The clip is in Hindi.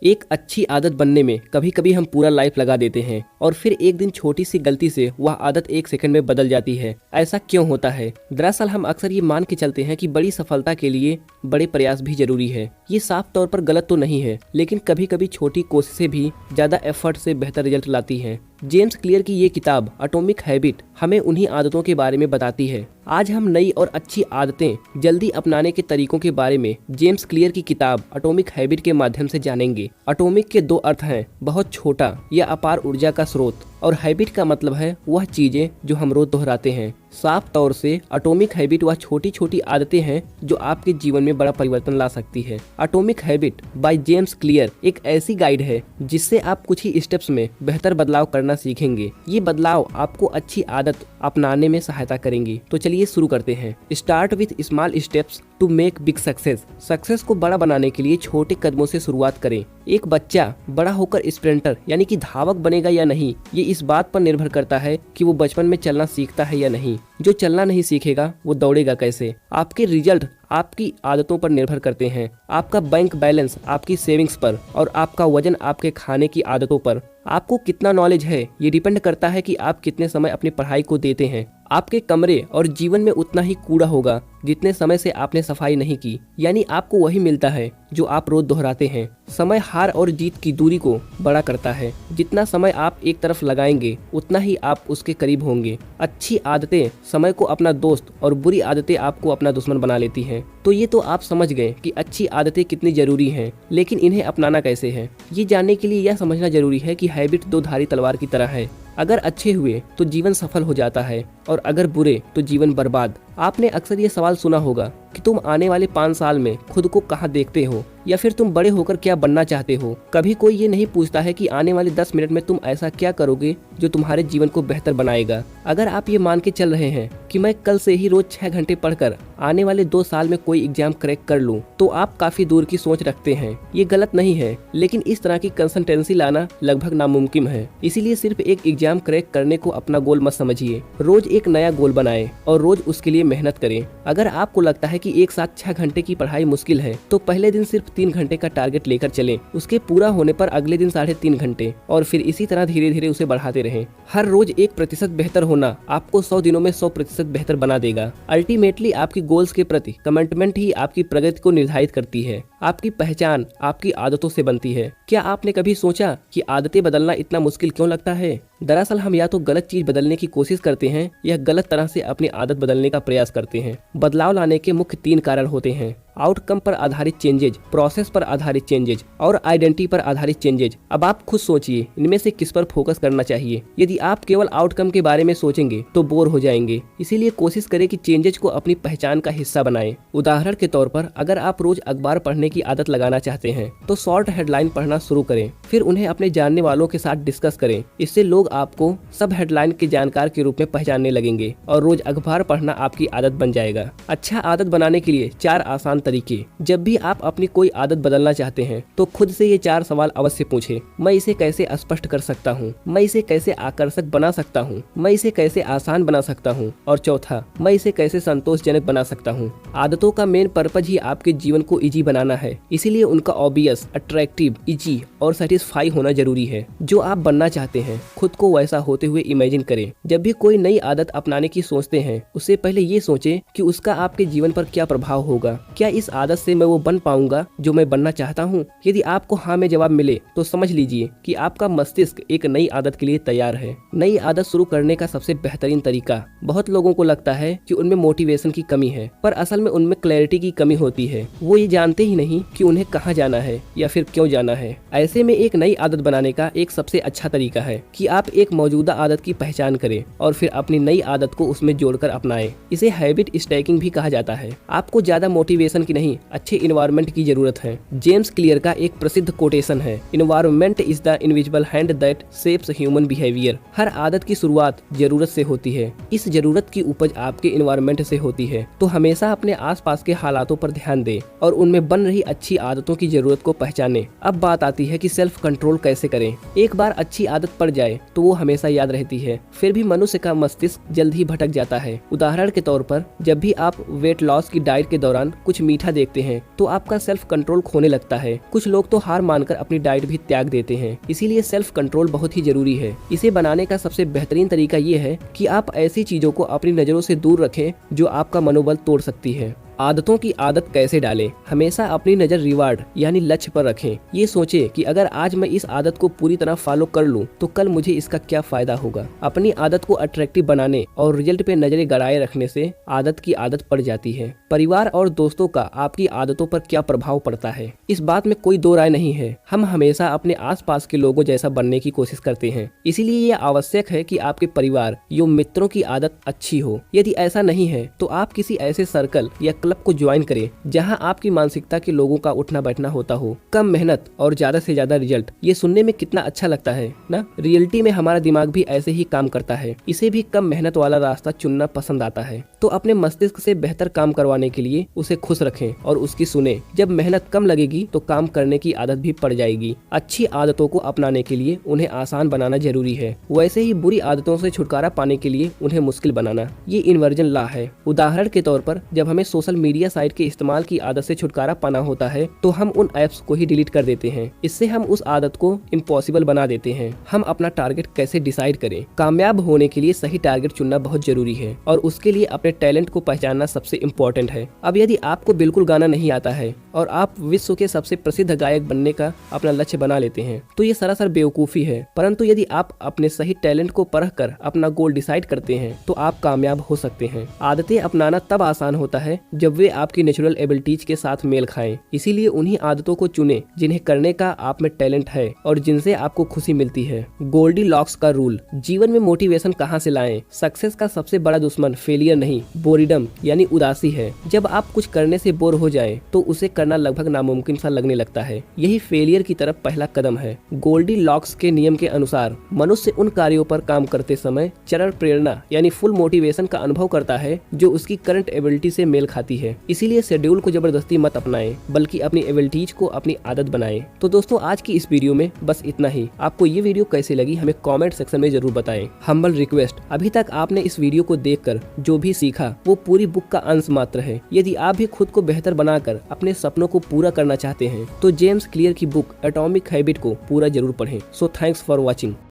एक अच्छी आदत बनने में कभी कभी हम पूरा लाइफ लगा देते हैं और फिर एक दिन छोटी सी गलती से वह आदत एक सेकंड में बदल जाती है। ऐसा क्यों होता है? दरअसल हम अक्सर ये मान के चलते हैं कि बड़ी सफलता के लिए बड़े प्रयास भी जरूरी है। ये साफ तौर पर गलत तो नहीं है, लेकिन कभी कभी छोटी कोशिशें भी ज्यादा एफर्ट से बेहतर रिजल्ट लाती हैं। जेम्स क्लियर की ये किताब एटॉमिक हैबिट हमें उन्हीं आदतों के बारे में बताती है। आज हम नई और अच्छी आदतें जल्दी अपनाने के तरीकों के बारे में जेम्स क्लियर की किताब एटॉमिक हैबिट के माध्यम से जानेंगे। एटॉमिक के दो अर्थ हैं, बहुत छोटा या अपार ऊर्जा का स्रोत, और हैबिट का मतलब है वह चीजें जो हम रोज दोहराते हैं। साफ तौर से एटॉमिक हैबिट वह छोटी छोटी आदतें हैं जो आपके जीवन में बड़ा परिवर्तन ला सकती है। Atomic habit by James clear एक ऐसी गाइड है जिससे आप कुछ ही स्टेप्स में बेहतर बदलाव करना सीखेंगे। ये बदलाव आपको अच्छी आदत अपनाने में सहायता करेंगी। तो चलिए शुरू करते हैं। Start with small steps to make big success. Success को बड़ा बनाने के लिए छोटे कदमों से शुरुआत करें। एक बच्चा बड़ा होकर स्प्रिंटर यानी कि धावक बनेगा या नहीं, ये इस बात पर निर्भर करता है कि वो बचपन में चलना सीखता है या नहीं। जो चलना नहीं सीखेगा वो दौड़ेगा कैसे? आपके रिजल्ट आपकी आदतों पर निर्भर करते हैं। आपका बैंक बैलेंस आपकी सेविंग्स पर, और आपका वजन आपके खाने की आदतों पर। आपको कितना नॉलेज है ये डिपेंड करता है कि आप कितने समय अपनी पढ़ाई को देते हैं। आपके कमरे और जीवन में उतना ही कूड़ा होगा जितने समय से आपने सफाई नहीं की, यानी आपको वही मिलता है जो आप रोज दोहराते हैं। समय हार और जीत की दूरी को बड़ा करता है। जितना समय आप एक तरफ लगाएंगे उतना ही आप उसके करीब होंगे। अच्छी आदतें समय को अपना दोस्त और बुरी आदतें आपको अपना दुश्मन बना लेती हैं। तो ये तो आप समझ गए कि अच्छी आदतें कितनी जरूरी हैं, लेकिन इन्हें अपनाना कैसे है? ये जानने के लिए यह समझना जरूरी है कि हैबिट दो धारी तलवार की तरह है। अगर अच्छे हुए तो जीवन सफल हो जाता है, और अगर बुरे तो जीवन बर्बाद। आपने अक्सर ये सवाल सुना होगा कि तुम आने वाले 5 साल में खुद को कहाँ देखते हो, या फिर तुम बड़े होकर क्या बनना चाहते हो। कभी कोई ये नहीं पूछता है कि आने वाले 10 मिनट में तुम ऐसा क्या करोगे जो तुम्हारे जीवन को बेहतर बनाएगा। अगर आप ये मान के चल रहे हैं कि मैं कल से ही रोज 6 घंटे पढ़कर आने वाले 2 साल में कोई एग्जाम क्रैक कर लूं, तो आप काफी दूर की सोच रखते हैं। ये गलत नहीं है, लेकिन इस तरह की कंसिस्टेंसी लाना लगभग नामुमकिन है। इसीलिए सिर्फ एक एग्जाम क्रैक करने को अपना गोल मत समझिए। रोज एक नया गोल बनाएं और रोज उसके लिए मेहनत करें। अगर आपको लगता है कि एक साथ 6 घंटे की पढ़ाई मुश्किल है, तो पहले दिन सिर्फ 3 घंटे का टारगेट लेकर चलें। उसके पूरा होने पर अगले दिन 3.5 घंटे, और फिर इसी तरह धीरे धीरे उसे बढ़ाते रहें। हर रोज 1% बेहतर होना आपको 100 दिनों में 100% बेहतर बना देगा। अल्टीमेटली आपकी गोल्स के प्रति कमिटमेंट ही आपकी प्रगति को निर्धारित करती है। आपकी पहचान आपकी आदतों से बनती है। क्या आपने कभी सोचा कि आदतें बदलना इतना मुश्किल क्यों लगता है? दरअसल हम या तो गलत चीज बदलने की कोशिश करते हैं या गलत तरह से अपनी आदत बदलने का प्रयास करते हैं। बदलाव लाने के मुख्य 3 कारण होते हैं: आउटकम पर आधारित चेंजेज, प्रोसेस पर आधारित चेंजेज, और आइडेंटिटी पर आधारित चेंजेज। अब आप खुद सोचिए, इनमें से किस पर फोकस करना चाहिए। यदि आप केवल आउटकम के बारे में सोचेंगे तो बोर हो जाएंगे। इसीलिए कोशिश करें कि चेंजेज को अपनी पहचान का हिस्सा बनाएं। उदाहरण के तौर पर, अगर आप रोज अखबार पढ़ने की आदत लगाना चाहते हैं तो शॉर्ट हेडलाइन पढ़ना शुरू करें, फिर उन्हें अपने जानने वालों के साथ डिस्कस करें। इससे लोग आपको सब हेडलाइन के जानकार के रूप में पहचानने लगेंगे और रोज अखबार पढ़ना आपकी आदत बन जाएगा। अच्छा आदत बनाने के लिए 4 आसान तरीके। जब भी आप अपनी कोई आदत बदलना चाहते हैं तो खुद से ये 4 सवाल अवश्य पूछें। मैं इसे कैसे स्पष्ट कर सकता हूँ? मैं इसे कैसे आकर्षक बना सकता हूँ? मैं इसे कैसे आसान बना सकता हूँ? और चौथा, मैं इसे कैसे संतोषजनक बना सकता हूँ? आदतों का मेन पर्पज ही आपके जीवन को इजी बनाना है, इसीलिए उनका ऑब्वियस, अट्रैक्टिव, इजी और सेटिस्फाई होना जरूरी है। जो आप बनना चाहते हैं खुद को वैसा होते हुए इमेजिन करें। जब भी कोई नई आदत अपनाने की सोचते हैं, उससे पहले ये सोचें कि उसका आपके जीवन पर क्या प्रभाव होगा। क्या इस आदत से मैं वो बन पाऊंगा जो मैं बनना चाहता हूँ? यदि आपको हाँ में जवाब मिले तो समझ लीजिए कि आपका मस्तिष्क एक नई आदत के लिए तैयार है। नई आदत शुरू करने का सबसे बेहतरीन तरीका, बहुत लोगों को लगता है कि उनमें मोटिवेशन की कमी है, पर असल में उनमें क्लैरिटी की कमी होती है। वो ये जानते ही नहीं कि उन्हें कहाँ जाना है या फिर क्यों जाना है। ऐसे में एक नई आदत बनाने का एक सबसे अच्छा तरीका है कि आप एक मौजूदा आदत की पहचान करें और फिर अपनी नई आदत को उसमें जोड़कर अपनाएं। इसे हैबिट स्टैकिंग भी कहा जाता है। आपको ज्यादा मोटिवेशन की नहीं, अच्छे इन्वायरमेंट की जरूरत है। जेम्स क्लियर का एक प्रसिद्ध कोटेशन है, environment is the invisible hand that shapes human behaviour. हर आदत की शुरुआत जरूरत से होती है। इस जरूरत की उपज आपके इन्वायरमेंट से होती है। तो हमेशा अपने आसपास के हालातों पर ध्यान दें और उनमें बन रही अच्छी आदतों की जरूरत को पहचानें। अब बात आती है कि सेल्फ कंट्रोल कैसे करें। एक बार अच्छी आदत पड़ जाए तो वो हमेशा याद रहती है, फिर भी मनुष्य का मस्तिष्क जल्द ही भटक जाता है। उदाहरण के तौर पर, जब भी आप वेट लॉस की डाइट के दौरान कुछ मीठा देखते हैं तो आपका सेल्फ कंट्रोल खोने लगता है। कुछ लोग तो हार मानकर अपनी डाइट भी त्याग देते हैं। इसीलिए सेल्फ कंट्रोल बहुत ही जरूरी है। इसे बनाने का सबसे बेहतरीन तरीका ये है कि आप ऐसी चीजों को अपनी नजरों से दूर रखें जो आपका मनोबल तोड़ सकती है। आदतों की आदत कैसे डालें? हमेशा अपनी नज़र रिवार्ड यानी लक्ष्य पर रखें। ये सोचें कि अगर आज मैं इस आदत को पूरी तरह फॉलो कर लूं तो कल मुझे इसका क्या फायदा होगा। अपनी आदत को अट्रैक्टिव बनाने और रिजल्ट पे नजरें गड़ाए रखने से आदत की आदत पड़ जाती है। परिवार और दोस्तों का आपकी आदतों पर क्या प्रभाव पड़ता है, इस बात में कोई दो राय नहीं है। हम हमेशा अपने आसपास के लोगों जैसा बनने की कोशिश करते हैं। इसीलिए ये आवश्यक है कि आपके परिवार या मित्रों की आदत अच्छी हो। यदि ऐसा नहीं है तो आप किसी ऐसे सर्कल या क्लब को ज्वाइन करें जहां आपकी मानसिकता के लोगों का उठना बैठना होता हो। कम मेहनत और ज्यादा से ज्यादा रिजल्ट, ये सुनने में कितना अच्छा लगता है ना। रियलिटी में हमारा दिमाग भी ऐसे ही काम करता है। इसे भी कम मेहनत वाला रास्ता चुनना पसंद आता है। तो अपने मस्तिष्क से बेहतर काम करवाने के लिए उसे खुश रखें और उसकी सुने। जब मेहनत कम लगेगी तो काम करने की आदत भी पड़ जाएगी। अच्छी आदतों को अपनाने के लिए उन्हें आसान बनाना जरूरी है, वैसे ही बुरी आदतों से छुटकारा पाने के लिए उन्हें मुश्किल बनाना। ये इन्वर्जन लॉ है। उदाहरण के तौर पर जब हमें सोशल मीडिया साइट के इस्तेमाल की आदत से छुटकारा पाना होता है तो हम उन ऐप्स को ही डिलीट कर देते हैं। इससे हम उस आदत को इम्पॉसिबल बना देते हैं। हम अपना टारगेट कैसे डिसाइड करें? कामयाब होने के लिए सही टारगेट चुनना बहुत जरूरी है और उसके लिए अपने टैलेंट को पहचानना सबसे इम्पोर्टेंट है। अब यदि आपको बिल्कुल गाना नहीं आता है और आप विश्व के सबसे प्रसिद्ध गायक बनने का अपना लक्ष्य बना लेते हैं तो ये सरासर बेवकूफी है। परंतु यदि आप अपने सही टैलेंट को परख कर अपना गोल डिसाइड करते हैं तो आप कामयाब हो सकते हैं। आदतें अपनाना तब आसान होता है जब वे आपकी नेचुरल एबिलिटीज के साथ मेल खाएं। इसीलिए उन्हीं आदतों को चुनें जिन्हें करने का आप में टैलेंट है और जिनसे आपको खुशी मिलती है। गोल्डी लॉक्स का रूल। जीवन में मोटिवेशन कहाँ से लाएं? सक्सेस का सबसे बड़ा दुश्मन फेलियर नहीं, बोरिडम यानी उदासी है। जब आप कुछ करने से बोर हो जाएं तो उसे करना लगभग नामुमकिन सा लगने लगता है। यही फेलियर की तरफ पहला कदम है। गोल्डी लॉक्स के नियम के अनुसार मनुष्य उन कार्यों पर काम करते समय चरम प्रेरणा यानी फुल मोटिवेशन का अनुभव करता है जो उसकी करंट एबिलिटी से मेल खाती है। इसीलिए शेड्यूल को जबरदस्ती मत अपनाएं, बल्कि अपनी एबिलिटीज को अपनी आदत बनाएं। तो दोस्तों आज की इस वीडियो में बस इतना ही। आपको ये वीडियो कैसी लगी हमें कमेंट सेक्शन में जरूर बताएं। हम्बल रिक्वेस्ट, अभी तक आपने इस वीडियो को देखकर जो भी सीखा वो पूरी बुक का अंश मात्र है। यदि आप भी खुद को बेहतर बनाकर अपने सपनों को पूरा करना चाहते हैं तो जेम्स क्लियर की बुक एटॉमिक हैबिट को पूरा जरूर पढ़ें। So thanks for watching.